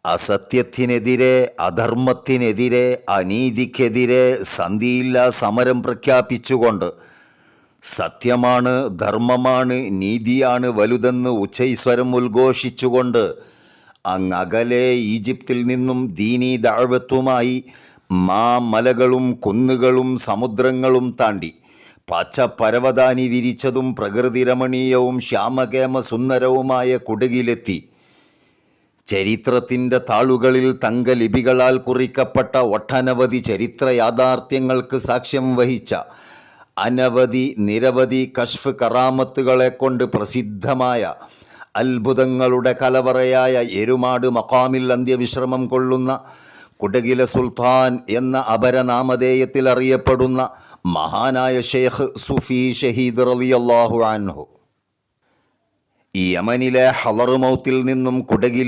അസത്യത്തിനെതിരെ, അധർമ്മത്തിനെതിരെ, അനീതിക്കെതിരെ സന്ധിയില്ലാ സമരം പ്രഖ്യാപിച്ചുകൊണ്ട് സത്യമാണ്, ധർമ്മമാണ്, നീതിയാണ് വലുതെന്ന് ഉച്ചൈസ്വരം ഉദ്ഘോഷിച്ചുകൊണ്ട് അങ്ങകലെ ഈജിപ്തിൽ നിന്നും ദീനീ ദഅവത്തുമായി മലകളും കുന്നുകളും സമുദ്രങ്ങളും താണ്ടി പച്ചപ്പരവതാനി വിരിച്ചതും പ്രകൃതിരമണീയവും ശ്യാമകേമ സുന്ദരവുമായ കുടകിലെത്തി ചരിത്രത്തിൻ്റെ താളുകളിൽ തങ്കലിപികളാൽ കുറിക്കപ്പെട്ട ഒട്ടനവധി ചരിത്ര യാഥാർത്ഥ്യങ്ങൾക്ക് സാക്ഷ്യം വഹിച്ച നിരവധി കശ്ഫ് കറാമത്തുകളെ കൊണ്ട് പ്രസിദ്ധമായ അത്ഭുതങ്ങളുടെ കലവറയായ എരുമാട് മഖാമിൽ അന്ത്യവിശ്രമം കൊള്ളുന്ന കുടകിലെ സുൽത്താൻ എന്ന അപരനാമധേയത്തിൽ അറിയപ്പെടുന്ന മഹാനായ ഷെയ്ഖ് സുഫി ഷഹീദ് റളിയല്ലാഹു അൻഹു യമനിലെ ഹളറുമൗത്തിൽ നിന്നും കുടകിലെ